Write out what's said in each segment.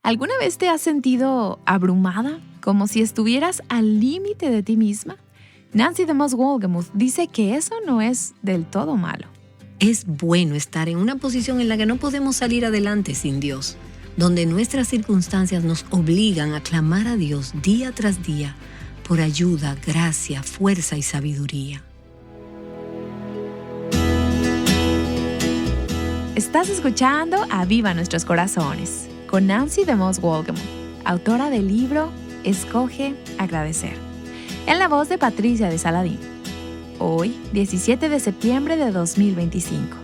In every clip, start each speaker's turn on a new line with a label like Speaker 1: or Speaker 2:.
Speaker 1: ¿Alguna vez te has sentido abrumada, como si estuvieras al límite de ti misma? Nancy DeMoss Wolgemuth dice que eso no es del todo malo.
Speaker 2: Es bueno estar en una posición en la que no podemos salir adelante sin Dios, donde nuestras circunstancias nos obligan a clamar a Dios día tras día por ayuda, gracia, fuerza y sabiduría.
Speaker 1: Estás escuchando Aviva Nuestros Corazones con Nancy DeMoss Wolgemuth, autora del libro Escoge Agradecer, en la voz de Patricia de Saladín. Hoy, 17 de septiembre de 2025.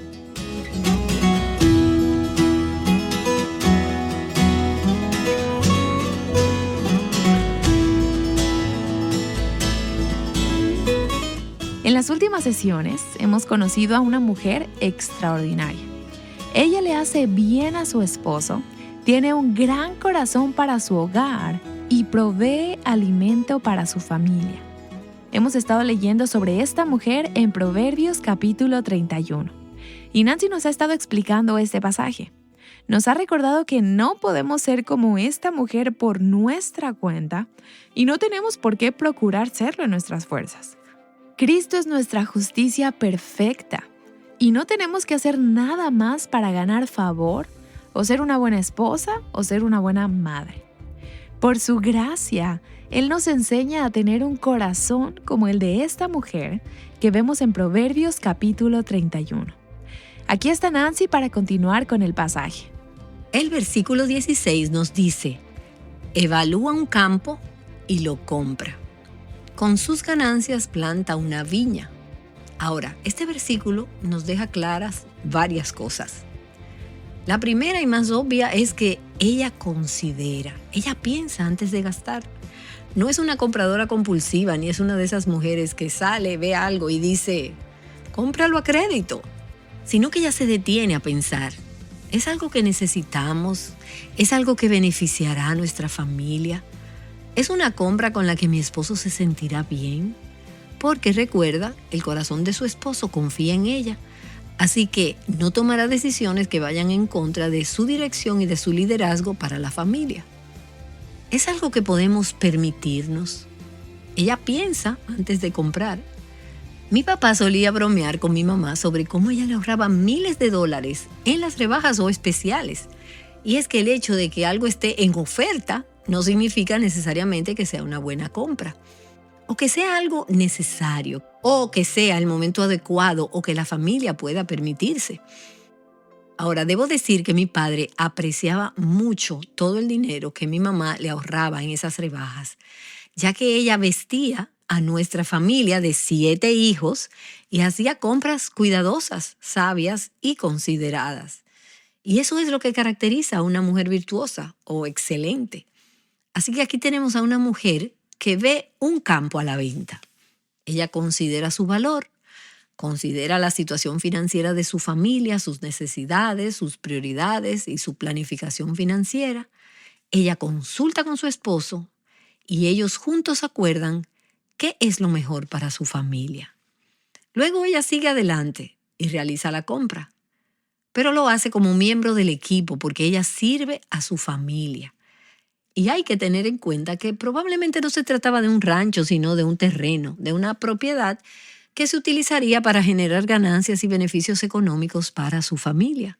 Speaker 1: En las últimas sesiones hemos conocido a una mujer extraordinaria. Ella le hace bien a su esposo, tiene un gran corazón para su hogar y provee alimento para su familia. Hemos estado leyendo sobre esta mujer en Proverbios capítulo 31. Y Nancy nos ha estado explicando este pasaje. Nos ha recordado que no podemos ser como esta mujer por nuestra cuenta y no tenemos por qué procurar serlo en nuestras fuerzas. Cristo es nuestra justicia perfecta y no tenemos que hacer nada más para ganar favor o ser una buena esposa o ser una buena madre. Por su gracia, Él nos enseña a tener un corazón como el de esta mujer que vemos en Proverbios capítulo 31. Aquí está Nancy para continuar con el pasaje.
Speaker 2: El versículo 16 nos dice: evalúa un campo y lo compra. Con sus ganancias planta una viña. Ahora, este versículo nos deja claras varias cosas. La primera y más obvia es que ella considera, ella piensa antes de gastar. No es una compradora compulsiva, ni es una de esas mujeres que sale, ve algo y dice, cómpralo a crédito, sino que ella se detiene a pensar. ¿Es algo que necesitamos? ¿Es algo que beneficiará a nuestra familia? ¿Es una compra con la que mi esposo se sentirá bien? Porque recuerda, el corazón de su esposo confía en ella. Así que no tomará decisiones que vayan en contra de su dirección y de su liderazgo para la familia. ¿Es algo que podemos permitirnos? Ella piensa antes de comprar. Mi papá solía bromear con mi mamá sobre cómo ella le ahorraba miles de dólares en las rebajas o especiales. Y es que el hecho de que algo esté en oferta no significa necesariamente que sea una buena compra. O que sea algo necesario, o que sea el momento adecuado, o que la familia pueda permitirse. Ahora, debo decir que mi padre apreciaba mucho todo el dinero que mi mamá le ahorraba en esas rebajas, ya que ella vestía a nuestra familia de 7 hijos y hacía compras cuidadosas, sabias y consideradas. Y eso es lo que caracteriza a una mujer virtuosa o excelente. Así que aquí tenemos a una mujer que ve un campo a la venta. Ella considera su valor, considera la situación financiera de su familia, sus necesidades, sus prioridades y su planificación financiera. Ella consulta con su esposo y ellos juntos acuerdan qué es lo mejor para su familia. Luego ella sigue adelante y realiza la compra, pero lo hace como miembro del equipo porque ella sirve a su familia. Y hay que tener en cuenta que probablemente no se trataba de un rancho, sino de un terreno, de una propiedad que se utilizaría para generar ganancias y beneficios económicos para su familia.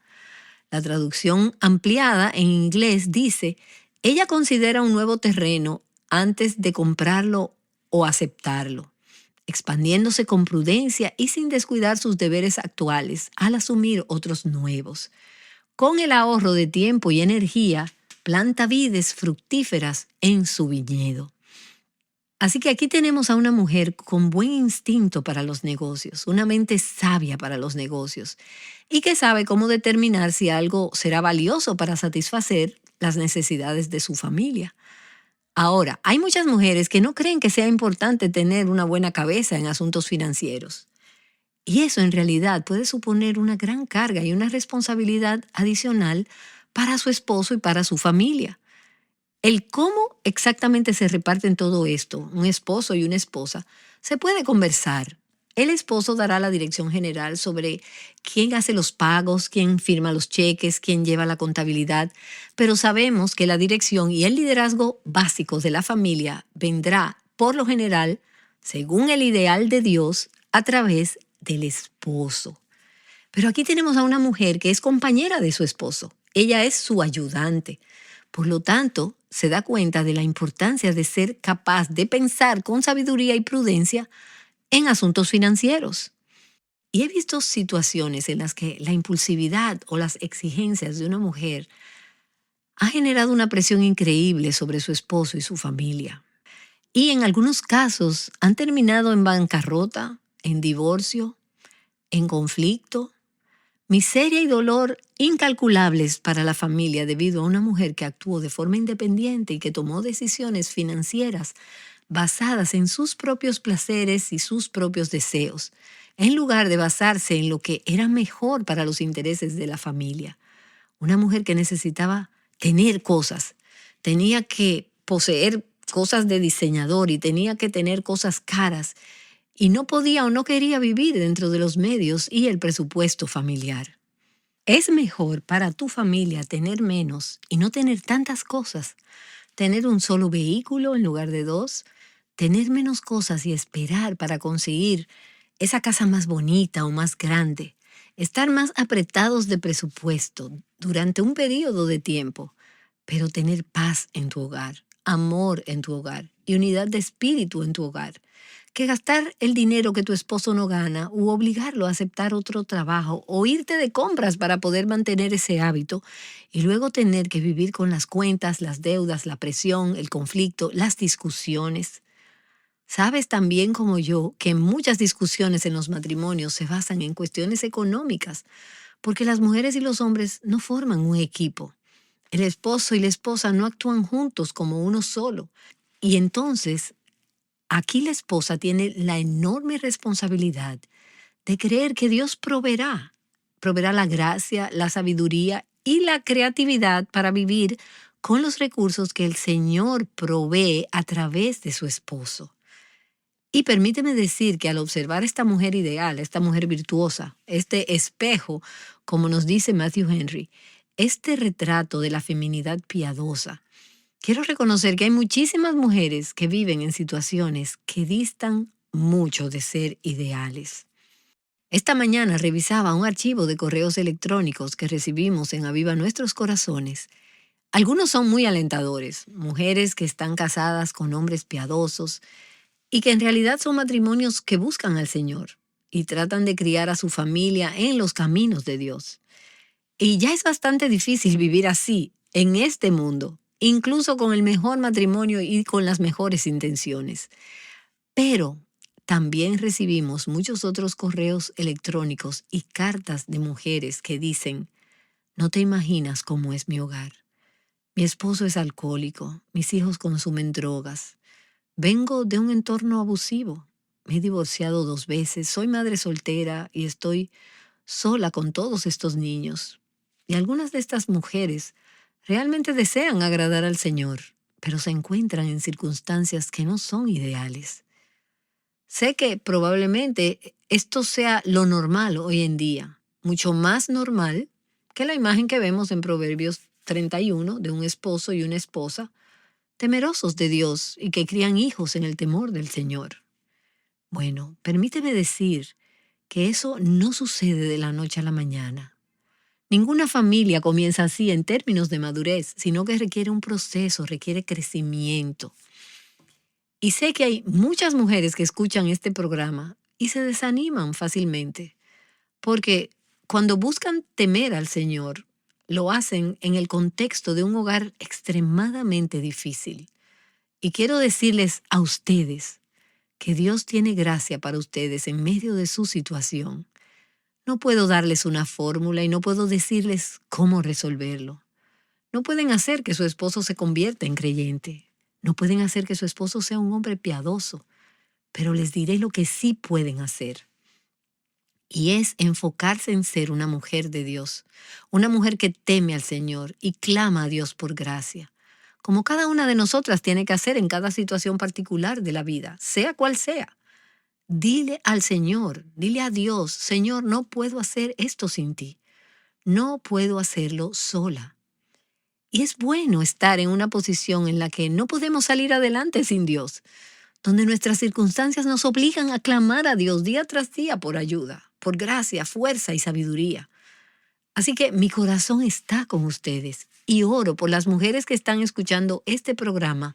Speaker 2: La traducción ampliada en inglés dice, ella considera un nuevo terreno antes de comprarlo o aceptarlo, expandiéndose con prudencia y sin descuidar sus deberes actuales al asumir otros nuevos. Con el ahorro de tiempo y energía, planta vides fructíferas en su viñedo. Así que aquí tenemos a una mujer con buen instinto para los negocios, una mente sabia para los negocios y que sabe cómo determinar si algo será valioso para satisfacer las necesidades de su familia. Ahora, hay muchas mujeres que no creen que sea importante tener una buena cabeza en asuntos financieros. Y eso en realidad puede suponer una gran carga y una responsabilidad adicional para su esposo y para su familia. El cómo exactamente se reparten todo esto, un esposo y una esposa, se puede conversar El esposo dará la dirección general sobre quién hace los pagos, quién firma los cheques, quién lleva la contabilidad, pero sabemos que la dirección y el liderazgo básicos de la familia vendrá, por lo general, según el ideal de Dios, a través del esposo. Pero aquí tenemos a una mujer que es compañera de su esposo. Ella es su ayudante. Por lo tanto, se da cuenta de la importancia de ser capaz de pensar con sabiduría y prudencia en asuntos financieros. Y he visto situaciones en las que la impulsividad o las exigencias de una mujer ha generado una presión increíble sobre su esposo y su familia. Y en algunos casos han terminado en bancarrota, en divorcio, en conflicto, miseria y dolor incalculables para la familia debido a una mujer que actuó de forma independiente y que tomó decisiones financieras basadas en sus propios placeres y sus propios deseos, en lugar de basarse en lo que era mejor para los intereses de la familia. Una mujer que necesitaba tener cosas, tenía que poseer cosas de diseñador y tenía que tener cosas caras y no podía o no quería vivir dentro de los medios y el presupuesto familiar. Es mejor para tu familia tener menos y no tener tantas cosas, tener un solo vehículo en lugar de dos, tener menos cosas y esperar para conseguir esa casa más bonita o más grande, estar más apretados de presupuesto durante un periodo de tiempo, pero tener paz en tu hogar, amor en tu hogar y unidad de espíritu en tu hogar, que gastar el dinero que tu esposo no gana u obligarlo a aceptar otro trabajo o irte de compras para poder mantener ese hábito y luego tener que vivir con las cuentas, las deudas, la presión, el conflicto, las discusiones. Sabes también como yo que muchas discusiones en los matrimonios se basan en cuestiones económicas, porque las mujeres y los hombres no forman un equipo. El esposo y la esposa no actúan juntos como uno solo. Y entonces, aquí la esposa tiene la enorme responsabilidad de creer que Dios proveerá la gracia, la sabiduría y la creatividad para vivir con los recursos que el Señor provee a través de su esposo. Y permíteme decir que al observar esta mujer ideal, esta mujer virtuosa, este espejo, como nos dice Matthew Henry, este retrato de la feminidad piadosa, quiero reconocer que hay muchísimas mujeres que viven en situaciones que distan mucho de ser ideales. Esta mañana revisaba un archivo de correos electrónicos que recibimos en Aviva Nuestros Corazones. Algunos son muy alentadores, mujeres que están casadas con hombres piadosos y que en realidad son matrimonios que buscan al Señor y tratan de criar a su familia en los caminos de Dios. Y ya es bastante difícil vivir así en este mundo, incluso con el mejor matrimonio y con las mejores intenciones. Pero también recibimos muchos otros correos electrónicos y cartas de mujeres que dicen: no te imaginas cómo es mi hogar. Mi esposo es alcohólico, mis hijos consumen drogas. Vengo de un entorno abusivo. Me he divorciado 2 veces, soy madre soltera y estoy sola con todos estos niños. Y algunas de estas mujeres realmente desean agradar al Señor, pero se encuentran en circunstancias que no son ideales. Sé que probablemente esto sea lo normal hoy en día, mucho más normal que la imagen que vemos en Proverbios 31 de un esposo y una esposa temerosos de Dios y que crían hijos en el temor del Señor. Bueno, permíteme decir que eso no sucede de la noche a la mañana. Ninguna familia comienza así en términos de madurez, sino que requiere un proceso, requiere crecimiento. Y sé que hay muchas mujeres que escuchan este programa y se desaniman fácilmente, porque cuando buscan temer al Señor, lo hacen en el contexto de un hogar extremadamente difícil. Y quiero decirles a ustedes que Dios tiene gracia para ustedes en medio de su situación. No puedo darles una fórmula y no puedo decirles cómo resolverlo. No pueden hacer que su esposo se convierta en creyente. No pueden hacer que su esposo sea un hombre piadoso. Pero les diré lo que sí pueden hacer. Y es enfocarse en ser una mujer de Dios, una mujer que teme al Señor y clama a Dios por gracia, como cada una de nosotras tiene que hacer en cada situación particular de la vida, sea cual sea. Dile al Señor, dile a Dios, Señor, no puedo hacer esto sin ti. No puedo hacerlo sola. Y es bueno estar en una posición en la que no podemos salir adelante sin Dios, donde nuestras circunstancias nos obligan a clamar a Dios día tras día por ayuda, por gracia, fuerza y sabiduría. Así que mi corazón está con ustedes y oro por las mujeres que están escuchando este programa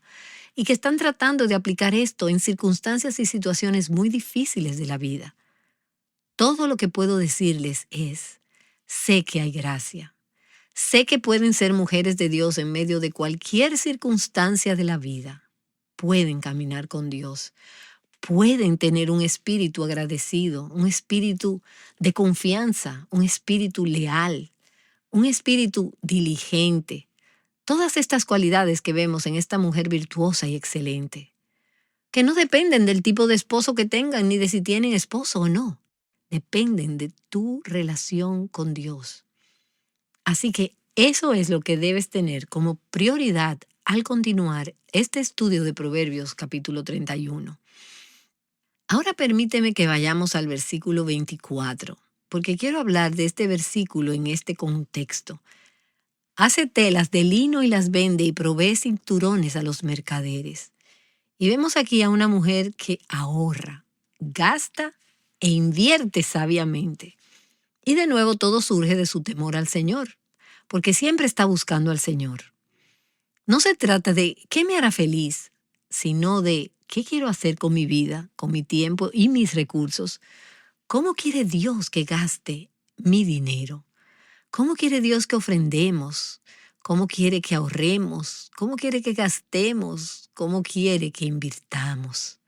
Speaker 2: y que están tratando de aplicar esto en circunstancias y situaciones muy difíciles de la vida. Todo lo que puedo decirles es, sé que hay gracia. Sé que pueden ser mujeres de Dios en medio de cualquier circunstancia de la vida. Pueden caminar con Dios. Pueden tener un espíritu agradecido, un espíritu de confianza, un espíritu leal, un espíritu diligente. Todas estas cualidades que vemos en esta mujer virtuosa y excelente, que no dependen del tipo de esposo que tengan ni de si tienen esposo o no. Dependen de tu relación con Dios. Así que eso es lo que debes tener como prioridad al continuar este estudio de Proverbios capítulo 31. Ahora permíteme que vayamos al versículo 24, porque quiero hablar de este versículo en este contexto. Hace telas de lino y las vende y provee cinturones a los mercaderes. Y vemos aquí a una mujer que ahorra, gasta e invierte sabiamente. Y de nuevo todo surge de su temor al Señor, porque siempre está buscando al Señor. No se trata de ¿qué me hará feliz?, sino de ¿qué quiero hacer con mi vida, con mi tiempo y mis recursos? ¿Cómo quiere Dios que gaste mi dinero? ¿Cómo quiere Dios que ofrendemos? ¿Cómo quiere que ahorremos? ¿Cómo quiere que gastemos? ¿Cómo quiere que invirtamos?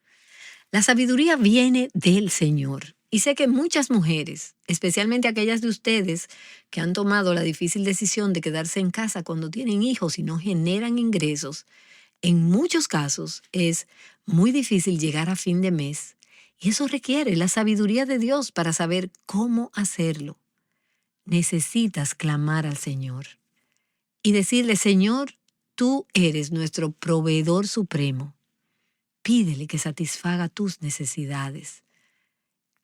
Speaker 2: La sabiduría viene del Señor. Y sé que muchas mujeres, especialmente aquellas de ustedes que han tomado la difícil decisión de quedarse en casa cuando tienen hijos y no generan ingresos, en muchos casos es muy difícil llegar a fin de mes. Y eso requiere la sabiduría de Dios para saber cómo hacerlo. Necesitas clamar al Señor y decirle, Señor, tú eres nuestro proveedor supremo. Pídele que satisfaga tus necesidades.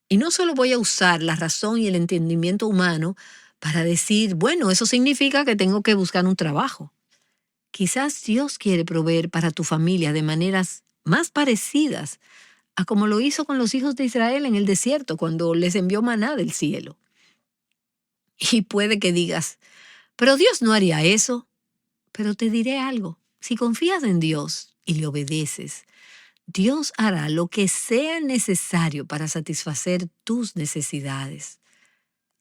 Speaker 2: Y no solo voy a usar la razón y el entendimiento humano para decir, bueno, eso significa que tengo que buscar un trabajo. Quizás Dios quiere proveer para tu familia de maneras más parecidas a como lo hizo con los hijos de Israel en el desierto cuando les envió maná del cielo. Y puede que digas, pero Dios no haría eso. Pero te diré algo, si confías en Dios y le obedeces, Dios hará lo que sea necesario para satisfacer tus necesidades.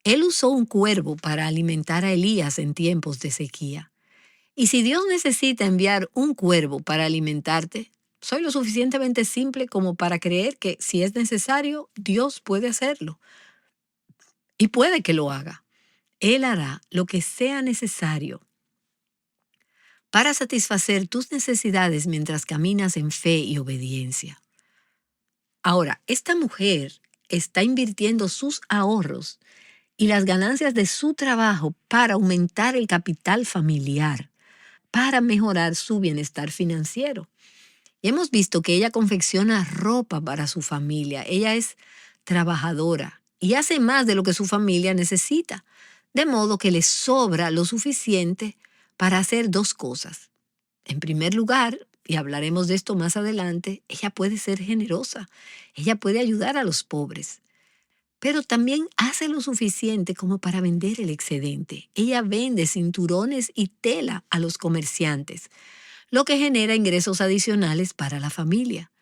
Speaker 2: Él usó un cuervo para alimentar a Elías en tiempos de sequía. Y si Dios necesita enviar un cuervo para alimentarte, soy lo suficientemente simple como para creer que si es necesario, Dios puede hacerlo. Y puede que lo haga. Él hará lo que sea necesario para satisfacer tus necesidades mientras caminas en fe y obediencia. Ahora, esta mujer está invirtiendo sus ahorros y las ganancias de su trabajo para aumentar el capital familiar, para mejorar su bienestar financiero. Y hemos visto que ella confecciona ropa para su familia. Ella es trabajadora y hace más de lo que su familia necesita, de modo que le sobra lo suficiente para hacer dos cosas. En primer lugar, y hablaremos de esto más adelante, ella puede ser generosa, ella puede ayudar a los pobres, pero también hace lo suficiente como para vender el excedente. Ella vende cinturones y tela a los comerciantes, lo que genera ingresos adicionales para la familia.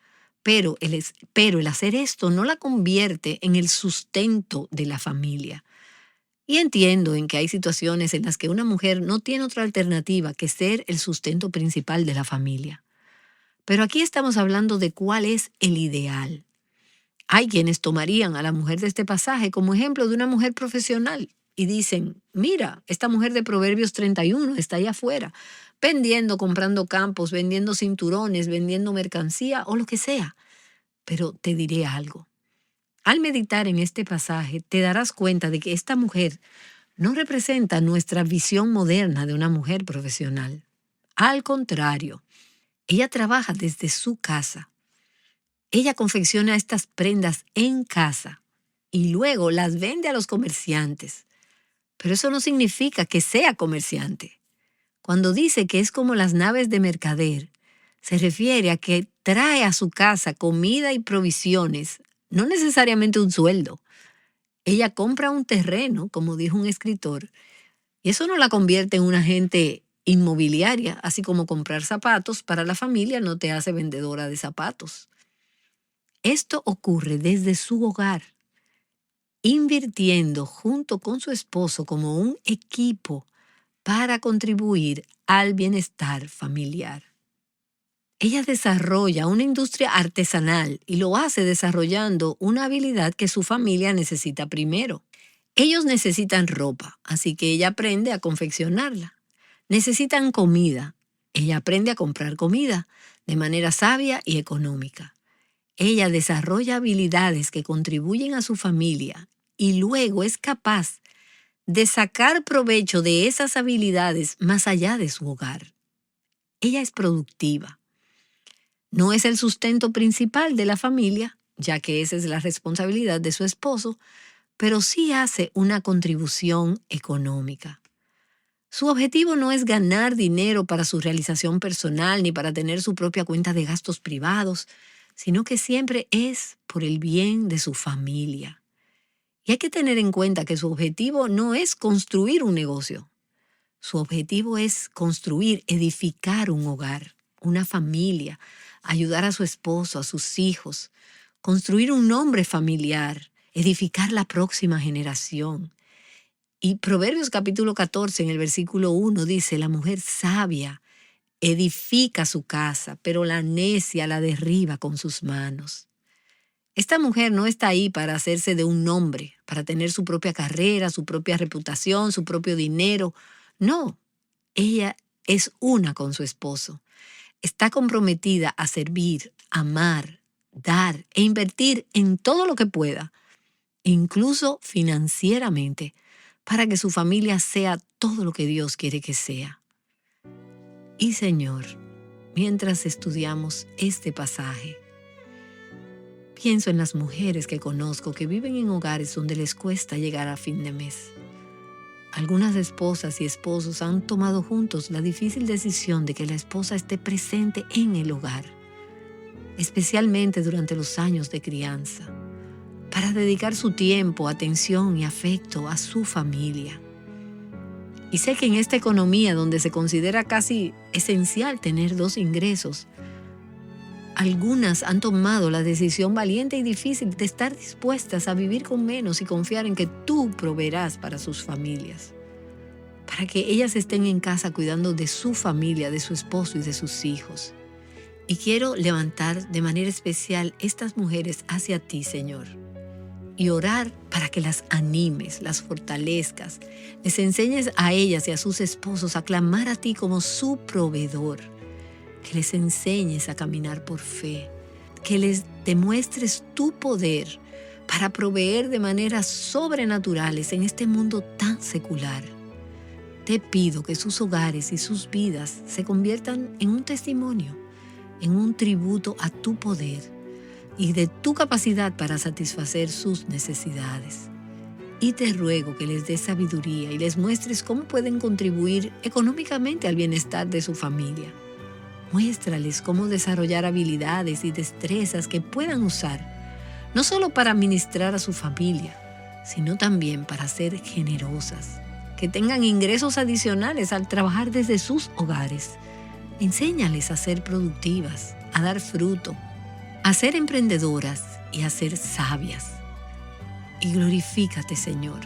Speaker 2: Pero el hacer esto no la convierte en el sustento de la familia. Y entiendo en que hay situaciones en las que una mujer no tiene otra alternativa que ser el sustento principal de la familia. Pero aquí estamos hablando de cuál es el ideal. Hay quienes tomarían a la mujer de este pasaje como ejemplo de una mujer profesional y dicen, mira, esta mujer de Proverbios 31 está allá afuera, vendiendo, comprando campos, vendiendo cinturones, vendiendo mercancía o lo que sea. Pero te diré algo. Al meditar en este pasaje, te darás cuenta de que esta mujer no representa nuestra visión moderna de una mujer profesional. Al contrario, ella trabaja desde su casa. Ella confecciona estas prendas en casa y luego las vende a los comerciantes. Pero eso no significa que sea comerciante. Cuando dice que es como las naves de mercader, se refiere a que trae a su casa comida y provisiones, no necesariamente un sueldo. Ella compra un terreno, como dijo un escritor, y eso no la convierte en una agente inmobiliaria, así como comprar zapatos para la familia no te hace vendedora de zapatos. Esto ocurre desde su hogar, invirtiendo junto con su esposo como un equipo para contribuir al bienestar familiar. Ella desarrolla una industria artesanal y lo hace desarrollando una habilidad que su familia necesita primero. Ellos necesitan ropa, así que ella aprende a confeccionarla. Necesitan comida. Ella aprende a comprar comida de manera sabia y económica. Ella desarrolla habilidades que contribuyen a su familia y luego es capaz de sacar provecho de esas habilidades más allá de su hogar. Ella es productiva. No es el sustento principal de la familia, ya que esa es la responsabilidad de su esposo, pero sí hace una contribución económica. Su objetivo no es ganar dinero para su realización personal ni para tener su propia cuenta de gastos privados, sino que siempre es por el bien de su familia. Y hay que tener en cuenta que su objetivo no es construir un negocio. Su objetivo es construir, edificar un hogar, una familia, ayudar a su esposo, a sus hijos, construir un nombre familiar, edificar la próxima generación. Y Proverbios capítulo 14 en el versículo 1 dice, la mujer sabia edifica su casa, pero la necia la derriba con sus manos. Esta mujer no está ahí para hacerse de un nombre, para tener su propia carrera, su propia reputación, su propio dinero. No, ella es una con su esposo. Está comprometida a servir, amar, dar e invertir en todo lo que pueda, incluso financieramente, para que su familia sea todo lo que Dios quiere que sea. Y Señor, mientras estudiamos este pasaje, pienso en las mujeres que conozco que viven en hogares donde les cuesta llegar a fin de mes. Algunas esposas y esposos han tomado juntos la difícil decisión de que la esposa esté presente en el hogar, especialmente durante los años de crianza, para dedicar su tiempo, atención y afecto a su familia. Y sé que en esta economía donde se considera casi esencial tener 2 ingresos, algunas han tomado la decisión valiente y difícil de estar dispuestas a vivir con menos y confiar en que tú proveerás para sus familias, para que ellas estén en casa cuidando de su familia, de su esposo y de sus hijos. Y quiero levantar de manera especial estas mujeres hacia ti, Señor, y orar para que las animes, las fortalezcas, les enseñes a ellas y a sus esposos a clamar a ti como su proveedor, que les enseñes a caminar por fe, que les demuestres tu poder para proveer de maneras sobrenaturales en este mundo tan secular. Te pido que sus hogares y sus vidas se conviertan en un testimonio, en un tributo a tu poder y de tu capacidad para satisfacer sus necesidades. Y te ruego que les des sabiduría y les muestres cómo pueden contribuir económicamente al bienestar de su familia. Muéstrales cómo desarrollar habilidades y destrezas que puedan usar, no solo para ministrar a su familia, sino también para ser generosas, que tengan ingresos adicionales al trabajar desde sus hogares. Enséñales a ser productivas, a dar fruto, a ser emprendedoras y a ser sabias. Y glorifícate, Señor,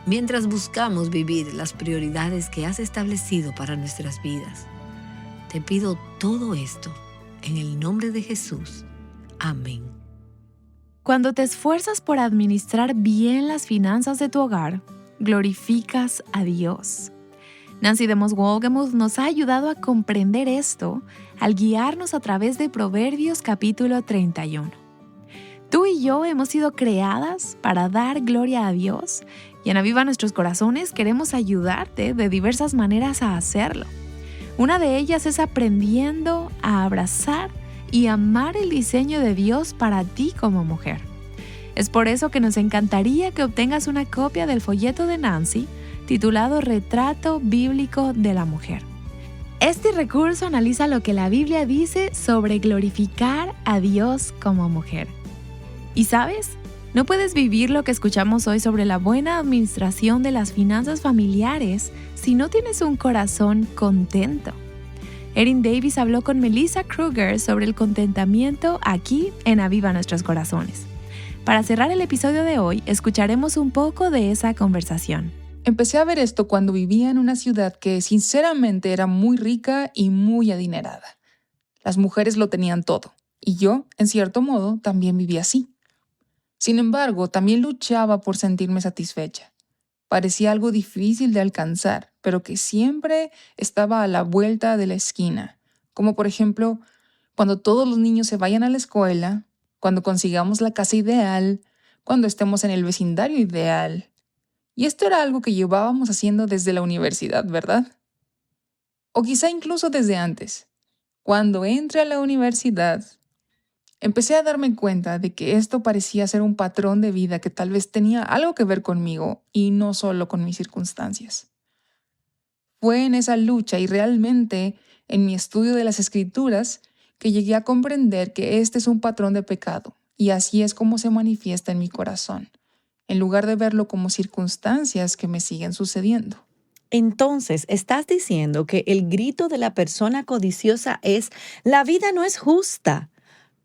Speaker 2: mientras buscamos vivir las prioridades que has establecido para nuestras vidas. Te pido todo esto en el nombre de Jesús. Amén.
Speaker 1: Cuando te esfuerzas por administrar bien las finanzas de tu hogar, glorificas a Dios. Nancy DeMoss Wolgemuth nos ha ayudado a comprender esto al guiarnos a través de Proverbios capítulo 31. Tú y yo hemos sido creadas para dar gloria a Dios y en Aviva Nuestros Corazones queremos ayudarte de diversas maneras a hacerlo. Una de ellas es aprendiendo a abrazar y amar el diseño de Dios para ti como mujer. Es por eso que nos encantaría que obtengas una copia del folleto de Nancy titulado Retrato Bíblico de la Mujer. Este recurso analiza lo que la Biblia dice sobre glorificar a Dios como mujer. ¿Y sabes? No puedes vivir lo que escuchamos hoy sobre la buena administración de las finanzas familiares si no tienes un corazón contento. Erin Davis habló con Melissa Kruger sobre el contentamiento aquí en Aviva Nuestros Corazones. Para cerrar el episodio de hoy, escucharemos un poco de esa conversación.
Speaker 3: Empecé a ver esto cuando vivía en una ciudad que sinceramente era muy rica y muy adinerada. Las mujeres lo tenían todo, y yo, en cierto modo, también vivía así. Sin embargo, también luchaba por sentirme satisfecha. Parecía algo difícil de alcanzar, pero que siempre estaba a la vuelta de la esquina. Como por ejemplo, cuando todos los niños se vayan a la escuela, cuando consigamos la casa ideal, cuando estemos en el vecindario ideal. Y esto era algo que llevábamos haciendo desde la universidad, ¿verdad? O quizá incluso desde antes. Cuando entré a la universidad, empecé a darme cuenta de que esto parecía ser un patrón de vida que tal vez tenía algo que ver conmigo y no solo con mis circunstancias. Fue en esa lucha y realmente en mi estudio de las Escrituras que llegué a comprender que este es un patrón de pecado y así es como se manifiesta en mi corazón, en lugar de verlo como circunstancias que me siguen sucediendo.
Speaker 4: Entonces, estás diciendo que el grito de la persona codiciosa es: la vida no es justa.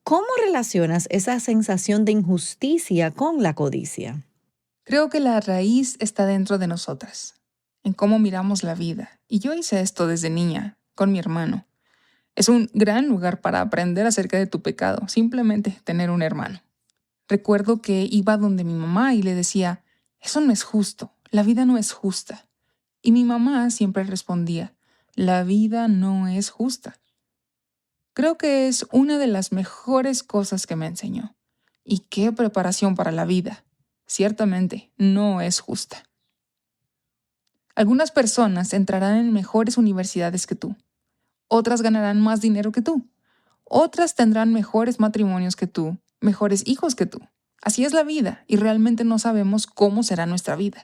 Speaker 4: ¿Cómo relacionas esa sensación de injusticia con la codicia?
Speaker 3: Creo que la raíz está dentro de nosotras, en cómo miramos la vida. Y yo hice esto desde niña, con mi hermano. Es un gran lugar para aprender acerca de tu pecado, simplemente tener un hermano. Recuerdo que iba donde mi mamá y le decía, eso no es justo, la vida no es justa. Y mi mamá siempre respondía, la vida no es justa. Creo que es una de las mejores cosas que me enseñó. Y qué preparación para la vida. Ciertamente, no es justa. Algunas personas entrarán en mejores universidades que tú. Otras ganarán más dinero que tú. Otras tendrán mejores matrimonios que tú, mejores hijos que tú. Así es la vida y realmente no sabemos cómo será nuestra vida.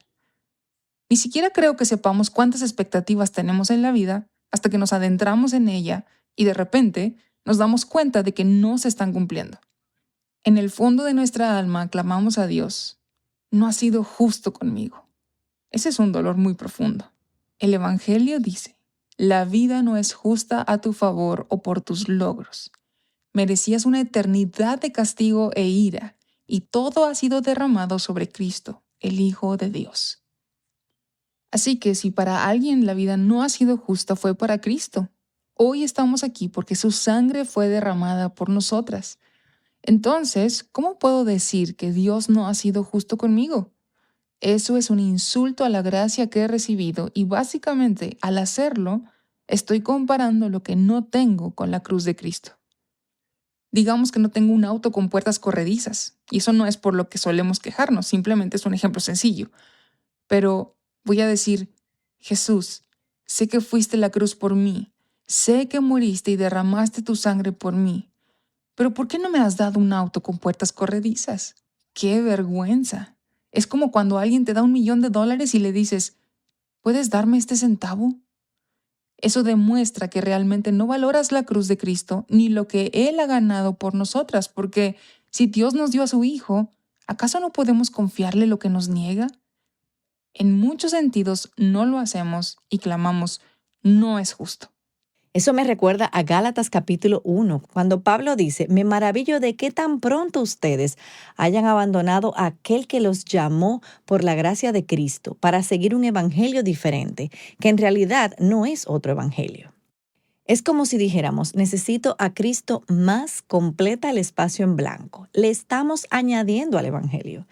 Speaker 3: Ni siquiera creo que sepamos cuántas expectativas tenemos en la vida hasta que nos adentramos en ella y de repente nos damos cuenta de que no se están cumpliendo. En el fondo de nuestra alma clamamos a Dios, no has sido justo conmigo. Ese es un dolor muy profundo. El Evangelio dice, la vida no es justa a tu favor o por tus logros. Merecías una eternidad de castigo e ira, y todo ha sido derramado sobre Cristo, el Hijo de Dios. Así que si para alguien la vida no ha sido justa, fue para Cristo. Hoy estamos aquí porque su sangre fue derramada por nosotras. Entonces, ¿cómo puedo decir que Dios no ha sido justo conmigo? Eso es un insulto a la gracia que he recibido y básicamente, al hacerlo, estoy comparando lo que no tengo con la cruz de Cristo. Digamos que no tengo un auto con puertas corredizas, y eso no es por lo que solemos quejarnos, simplemente es un ejemplo sencillo. Pero voy a decir, Jesús, sé que fuiste a la cruz por mí, sé que moriste y derramaste tu sangre por mí, pero ¿por qué no me has dado un auto con puertas corredizas? ¡Qué vergüenza! Es como cuando alguien te da $1,000,000 y le dices, ¿puedes darme este centavo? Eso demuestra que realmente no valoras la cruz de Cristo ni lo que Él ha ganado por nosotras, porque si Dios nos dio a su Hijo, ¿acaso no podemos confiarle lo que nos niega? En muchos sentidos no lo hacemos y clamamos, no es justo.
Speaker 4: Eso me recuerda a Gálatas capítulo 1, cuando Pablo dice, me maravillo de que tan pronto ustedes hayan abandonado a aquel que los llamó por la gracia de Cristo para seguir un evangelio diferente, que en realidad no es otro evangelio. Es como si dijéramos, necesito a Cristo más, completa el espacio en blanco. Le estamos añadiendo al evangelio.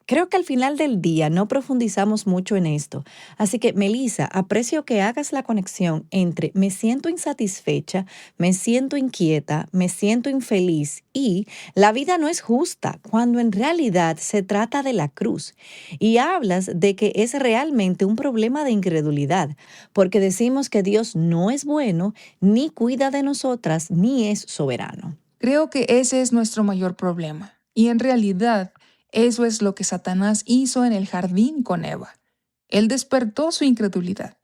Speaker 4: Creo que al final del día no profundizamos mucho en esto. Así que, Melissa, aprecio que hagas la conexión entre me siento insatisfecha, me siento inquieta, me siento infeliz y la vida no es justa, cuando en realidad se trata de la cruz. Y hablas de que es realmente un problema de incredulidad, porque decimos que Dios no es bueno, ni cuida de nosotras, ni es soberano.
Speaker 3: Creo que ese es nuestro mayor problema. Y en realidad, eso es lo que Satanás hizo en el jardín con Eva. Él despertó su incredulidad.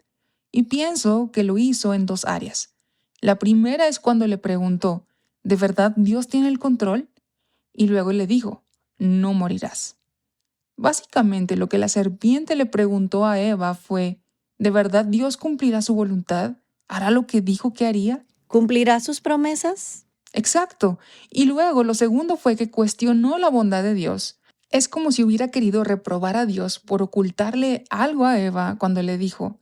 Speaker 3: Y pienso que lo hizo en 2 áreas. La primera es cuando le preguntó, ¿de verdad Dios tiene el control? Y luego le dijo, no morirás. Básicamente lo que la serpiente le preguntó a Eva fue, ¿de verdad Dios cumplirá su voluntad? ¿Hará lo que dijo que haría?
Speaker 4: ¿Cumplirá sus promesas?
Speaker 3: Exacto. Y luego lo segundo fue que cuestionó la bondad de Dios. Es como si hubiera querido reprobar a Dios por ocultarle algo a Eva cuando le dijo,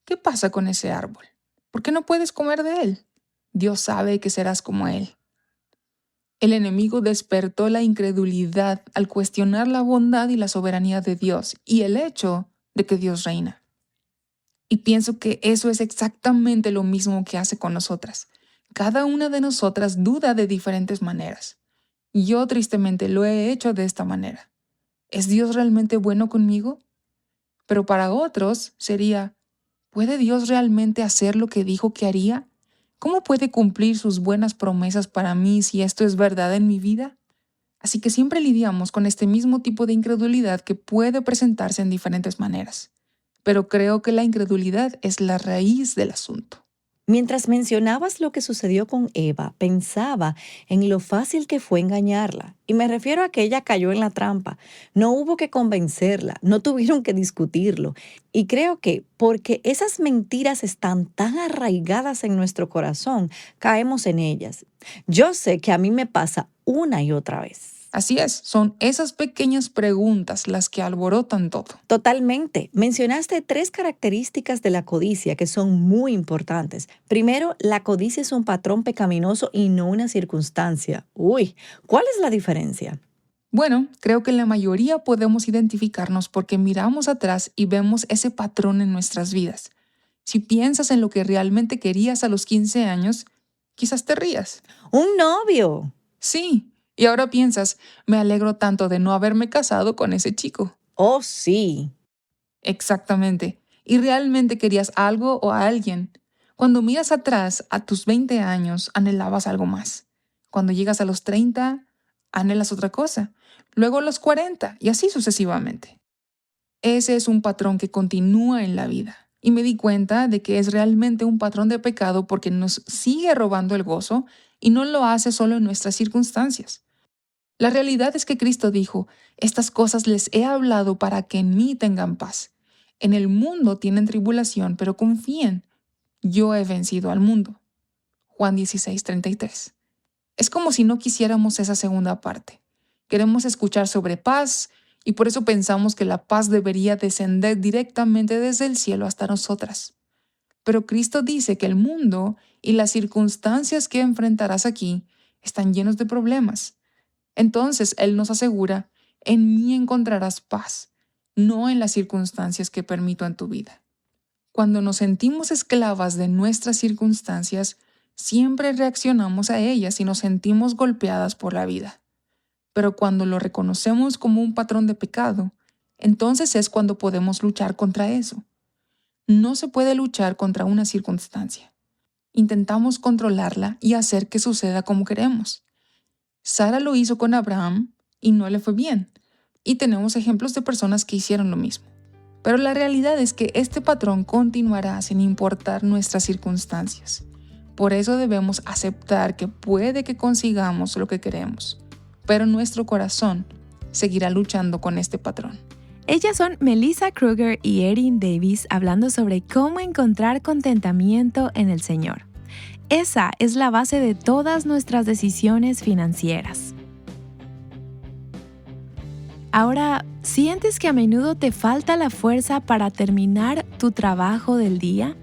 Speaker 3: ¿qué pasa con ese árbol? ¿Por qué no puedes comer de él? Dios sabe que serás como él. El enemigo despertó la incredulidad al cuestionar la bondad y la soberanía de Dios y el hecho de que Dios reina. Y pienso que eso es exactamente lo mismo que hace con nosotras. Cada una de nosotras duda de diferentes maneras. Yo tristemente lo he hecho de esta manera. ¿Es Dios realmente bueno conmigo? Pero para otros sería, ¿puede Dios realmente hacer lo que dijo que haría? ¿Cómo puede cumplir sus buenas promesas para mí si esto es verdad en mi vida? Así que siempre lidiamos con este mismo tipo de incredulidad que puede presentarse en diferentes maneras. Pero creo que la incredulidad es la raíz del asunto.
Speaker 4: Mientras mencionabas lo que sucedió con Eva, pensaba en lo fácil que fue engañarla. Y me refiero a que ella cayó en la trampa. No hubo que convencerla, no tuvieron que discutirlo. Y creo que porque esas mentiras están tan arraigadas en nuestro corazón, caemos en ellas. Yo sé que a mí me pasa una y otra vez.
Speaker 3: Así es, son esas pequeñas preguntas las que alborotan todo.
Speaker 4: Totalmente. Mencionaste 3 características de la codicia que son muy importantes. Primero, la codicia es un patrón pecaminoso y no una circunstancia. Uy, ¿cuál es la diferencia?
Speaker 3: Bueno, creo que la mayoría podemos identificarnos porque miramos atrás y vemos ese patrón en nuestras vidas. Si piensas en lo que realmente querías a los 15 años, quizás te rías.
Speaker 4: ¡Un novio!
Speaker 3: Sí. Y ahora piensas, me alegro tanto de no haberme casado con ese chico.
Speaker 4: ¡Oh, sí!
Speaker 3: Exactamente. Y realmente querías algo o a alguien. Cuando miras atrás, a tus 20 años, anhelabas algo más. Cuando llegas a los 30, anhelas otra cosa. Luego a los 40 y así sucesivamente. Ese es un patrón que continúa en la vida. Y me di cuenta de que es realmente un patrón de pecado porque nos sigue robando el gozo y no lo hace solo en nuestras circunstancias. La realidad es que Cristo dijo, estas cosas les he hablado para que en mí tengan paz. En el mundo tienen tribulación, pero confíen, yo he vencido al mundo. Juan 16:33. Es como si no quisiéramos esa segunda parte. Queremos escuchar sobre paz y por eso pensamos que la paz debería descender directamente desde el cielo hasta nosotras. Pero Cristo dice que el mundo y las circunstancias que enfrentarás aquí están llenos de problemas. Entonces Él nos asegura, en mí encontrarás paz, no en las circunstancias que permito en tu vida. Cuando nos sentimos esclavas de nuestras circunstancias, siempre reaccionamos a ellas y nos sentimos golpeadas por la vida. Pero cuando lo reconocemos como un patrón de pecado, entonces es cuando podemos luchar contra eso. No se puede luchar contra una circunstancia. Intentamos controlarla y hacer que suceda como queremos. Sara lo hizo con Abraham y no le fue bien. Y tenemos ejemplos de personas que hicieron lo mismo. Pero la realidad es que este patrón continuará sin importar nuestras circunstancias. Por eso debemos aceptar que puede que consigamos lo que queremos, pero nuestro corazón seguirá luchando con este patrón.
Speaker 1: Ellas son Melissa Kruger y Erin Davis hablando sobre cómo encontrar contentamiento en el Señor. Esa es la base de todas nuestras decisiones financieras. Ahora, ¿sientes que a menudo te falta la fuerza para terminar tu trabajo del día?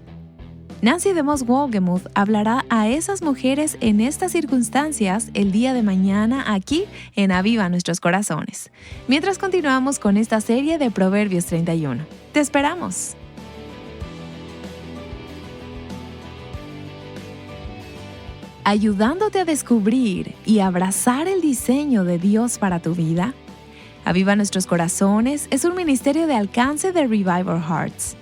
Speaker 1: Nancy DeMoss Wolgemuth hablará a esas mujeres en estas circunstancias el día de mañana aquí en Aviva Nuestros Corazones, mientras continuamos con esta serie de Proverbios 31. ¡Te esperamos! Ayudándote a descubrir y abrazar el diseño de Dios para tu vida, Aviva Nuestros Corazones es un ministerio de alcance de Revival Hearts.